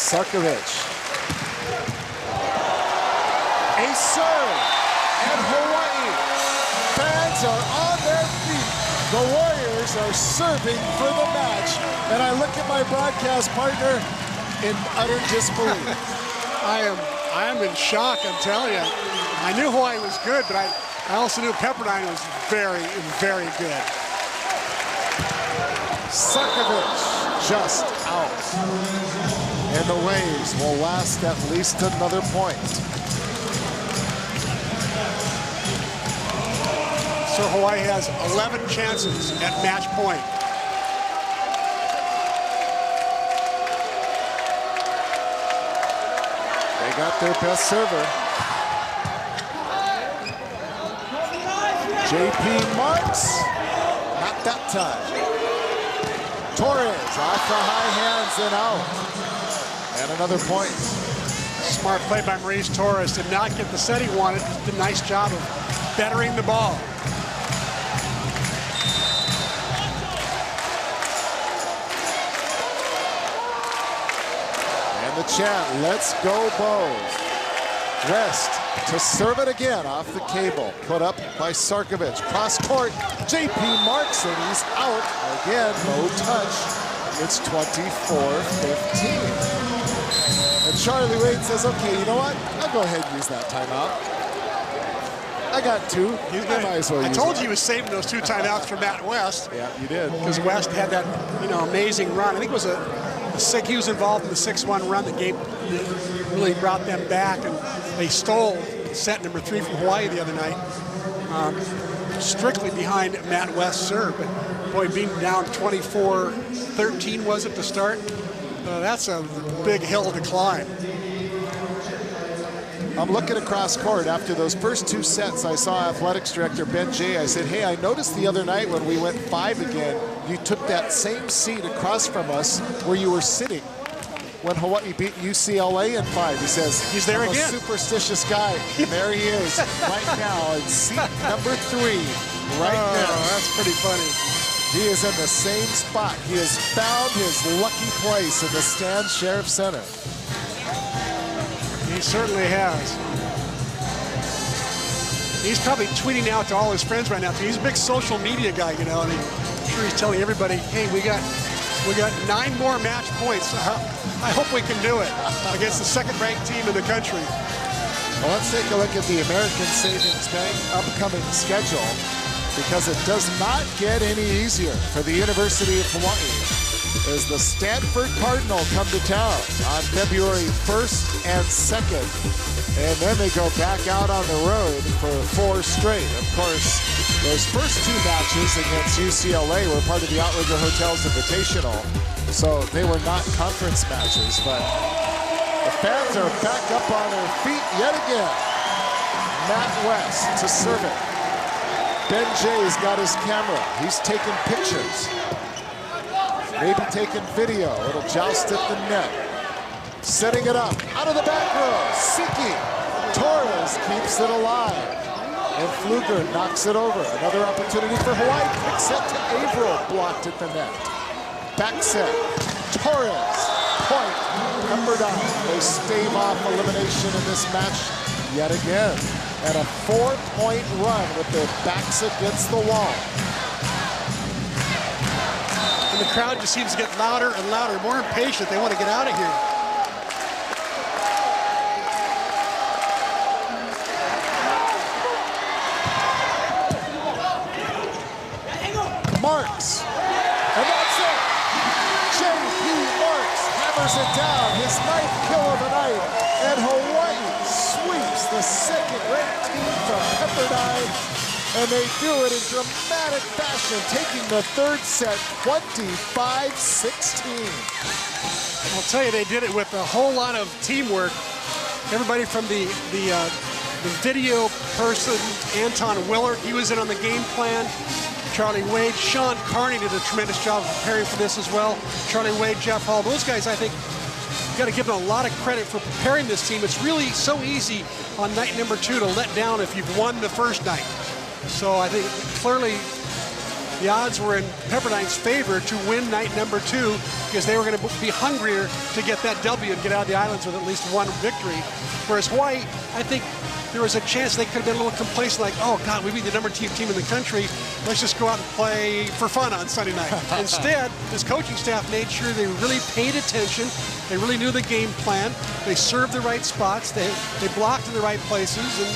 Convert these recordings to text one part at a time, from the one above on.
Sarkovic. A serve, and Hawaii fans are on their feet. The Warriors are serving for the match, and I look at my broadcast partner in utter disbelief. I am in shock, I'm telling you. I knew Hawaii was good, but I also knew Pepperdine was very, very good. Sarkovic just out. And the waves will last at least another point. So Hawaii has 11 chances at match point. They got their best server. JP Marks, not that time. Torres off the high hands and out. And another point. Smart play by Maurice Torres. Did not get the set he wanted. Did a nice job of bettering the ball. And the chant, let's go Bows. West to serve it again off the cable. Put up by Sarkovic. Cross court, JP Marks, and he's out. Again, no touch. It's 24-15. And Charlie Wade says, okay, you know what? I'll go ahead and use that timeout. I got two. I might as well use I told it. you he was saving those 2 timeouts for Matt West. Yeah, you did. Because West had that, amazing run. I think it was he was involved in the 6-1 run that really brought them back, and they stole set number 3 from Hawaii the other night. Strictly behind Matt West's serve, but boy, being down 24-13 was it to start? That's a big hill to climb. I'm looking across court. After those first 2 sets, I saw athletics director Ben Jay. I said, hey, I noticed the other night when we went 5 again, you took that same seat across from us where you were sitting when Hawaii beat UCLA in 5. He says, he's there I'm again. A superstitious guy. And there he is right now in seat number 3 right there. That's pretty funny. He is in the same spot. He has found his lucky place in the Stan Sheriff Center. He certainly has. He's probably tweeting out to all his friends right now. He's a big social media guy, and I'm sure he's telling everybody, hey, we got 9 more match points. I hope we can do it against the second-ranked team in the country. Well, let's take a look at the American Savings Bank upcoming schedule, because it does not get any easier for the University of Hawaii as the Stanford Cardinal come to town on February 1st and 2nd. And then they go back out on the road for 4 straight. Of course, those first 2 matches against UCLA were part of the Outrigger Hotels Invitational, so they were not conference matches, but the fans are back up on their feet yet again. Matt West to serve it. Ben Jay's got his camera. He's taking pictures. Maybe taking video. It'll joust at the net. Setting it up. Out of the back row. Siki. Torres keeps it alive. And Pfluger knocks it over. Another opportunity for Hawaii. Quick set to Averill. Blocked at the net. Back set. Torres. Point. Pepperdine. They stave off elimination in this match yet again. And a 4-point run with their backs against the wall. And the crowd just seems to get louder and louder, more impatient. They want to get out of here. Marks. And that's it. J.P. Marks hammers it down. His 9th kill of the night. And Hawaii sweeps the second-ranked team from Pepperdine. And they do it in dramatic fashion, taking the 3rd set 25-16. I'll tell you, they did it with a whole lot of teamwork. Everybody from the video person, Anton Willard, he was in on the game plan. Charlie Wade, Sean Carney did a tremendous job of preparing for this as well. Charlie Wade, Jeff Hall, those guys, I think, got to give them a lot of credit for preparing this team. It's really so easy on night number 2 to let down if you've won the first night. So I think clearly the odds were in Pepperdine's favor to win night number 2 because they were going to be hungrier to get that W and get out of the islands with at least one victory. Whereas Hawaii, I think there was a chance they could have been a little complacent, like, oh God, we beat the number 2 team in the country. Let's just go out and play for fun on Sunday night. Instead, this coaching staff made sure they really paid attention. They really knew the game plan. They served the right spots. They blocked in the right places, and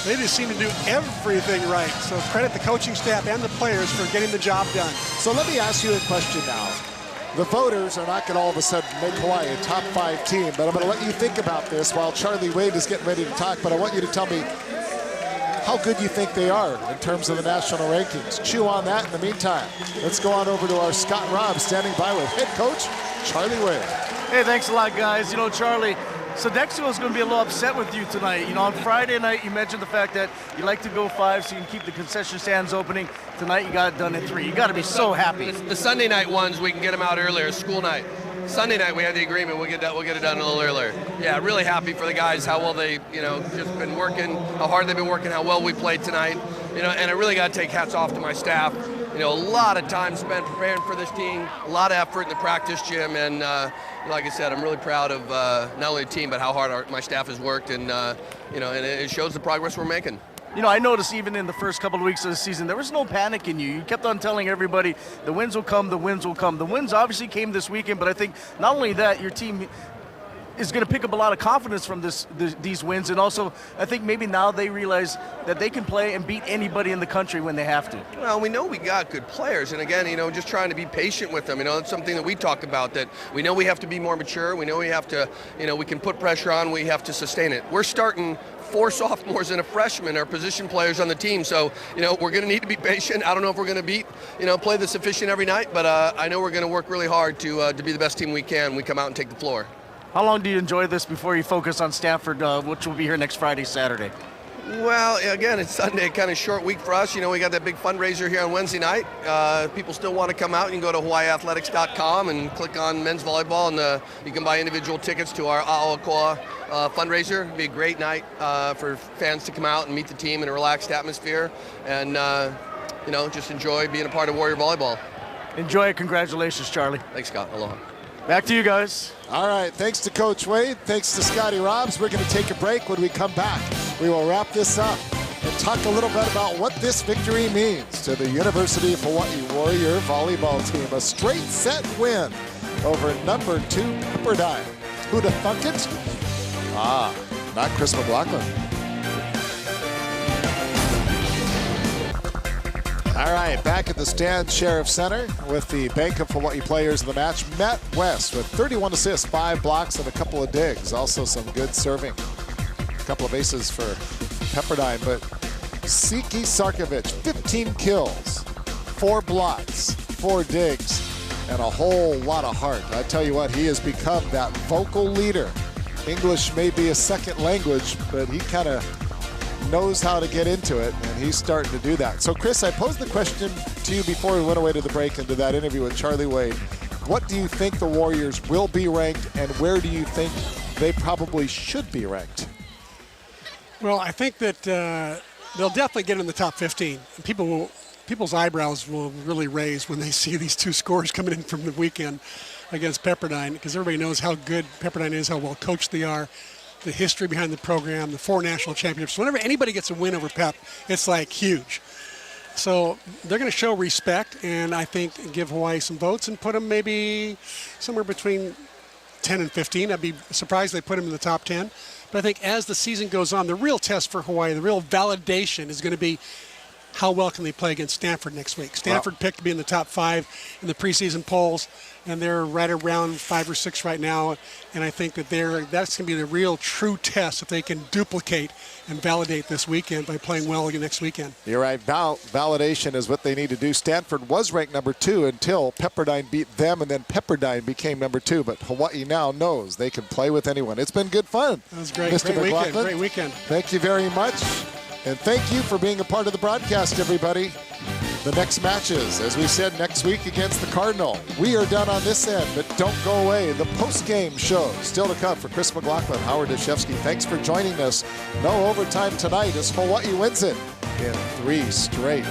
they just seemed to do everything right. So credit the coaching staff and the players for getting the job done. So let me ask you a question now. The voters are not going to all of a sudden make Hawaii a top 5 team, but I'm going to let you think about this while Charlie Wade is getting ready to talk, but I want you to tell me how good you think they are in terms of the national rankings. Chew on that in the meantime. Let's go on over to our Scott Robb standing by with head coach Charlie Wade. Hey, thanks a lot, guys. You know, Charlie, Sodexo is going to be a little upset with you tonight. You know, on Friday night, you mentioned the fact that you like to go 5 so you can keep the concession stands opening. Tonight, you got it done at 3. You got to be so happy. The Sunday night ones, we can get them out earlier, school night. Sunday night, we had the agreement, we'll get it done a little earlier. Yeah, really happy for the guys, how well they, just been working, how hard they've been working, how well we played tonight. And I really got to take hats off to my staff. A lot of time spent preparing for this team, a lot of effort in the practice gym, and like I said, I'm really proud of not only the team, but how hard my staff has worked, and and it shows the progress we're making. I noticed even in the first couple of weeks of the season, there was no panic in you. You kept on telling everybody, the wins will come, the wins will come. The wins obviously came this weekend, but I think not only that, your team is going to pick up a lot of confidence from these wins, and also I think maybe now they realize that they can play and beat anybody in the country when they have to. Well, we know we got good players, and again, just trying to be patient with them. That's something that we talk about, that we know we have to be more mature. We know we have to, we can put pressure on, we have to sustain it. We're starting 4 sophomores and a freshman are position players on the team, so we're going to need to be patient. I don't know if we're going to play this efficient every night, but I know we're going to work really hard to be the best team we can when we come out and take the floor. How long do you enjoy this before you focus on Stanford, which will be here next Friday, Saturday? Well, again, it's Sunday, kind of short week for us. We got that big fundraiser here on Wednesday night. If people still want to come out, you can go to hawaiiathletics.com and click on men's volleyball, and you can buy individual tickets to our A'akoa fundraiser. It'll be a great night for fans to come out and meet the team in a relaxed atmosphere, and just enjoy being a part of Warrior Volleyball. Enjoy it. Congratulations, Charlie. Thanks, Scott. Aloha. Back to you guys. All right, thanks to Coach Wade, thanks to Scotty Robbs. We're going to take a break. When we come back, we will wrap this up and talk a little bit about what this victory means to the University of Hawaii Warrior volleyball team. A straight set win over number 2 Pepperdine. Who'da thunk it? Not Chris McLaughlin. All right, back at the Stan Sheriff Center with the Bank of Hawaii players of the match. Matt West with 31 assists, 5 blocks, and a couple of digs. Also some good serving. A couple of aces for Pepperdine, but Siki Sarkovic, 15 kills, 4 blocks, 4 digs, and a whole lot of heart. I tell you what, he has become that vocal leader. English may be a second language, but he kind of knows how to get into it, and he's starting to do that. So, Chris, I posed the question to you before we went away to the break into that interview with Charlie Wade. What do you think the Warriors will be ranked, and where do you think they probably should be ranked? Well, I think that they'll definitely get in the top 15. People's eyebrows will really raise when they see these 2 scores coming in from the weekend against Pepperdine, because everybody knows how good Pepperdine is, how well coached they are, the history behind the program, the 4 national championships. Whenever anybody gets a win over Pep, it's like huge. So they're going to show respect, and I think give Hawaii some votes and put them maybe somewhere between 10 and 15. I'd be surprised if they put them in the top 10. But I think as the season goes on, the real test for Hawaii, the real validation is going to be how well can they play against Stanford next week. Stanford picked to be in the top 5 in the preseason polls, and they're right around 5 or 6 right now. And I think that that's going to be the real true test if they can duplicate and validate this weekend by playing well again next weekend. You're right. Validation is what they need to do. Stanford was ranked number 2 until Pepperdine beat them, and then Pepperdine became number 2. But Hawaii now knows they can play with anyone. It's been good fun. That was great. Mr. McLaughlin. Great weekend. Thank you very much. And thank you for being a part of the broadcast, everybody. The next matches, as we said, next week against the Cardinal. We are done on this end, but don't go away. The post-game show still to come for Chris McLaughlin, Howard Dashevsky. Thanks for joining us. No overtime tonight as Hawaii wins it in 3 straight.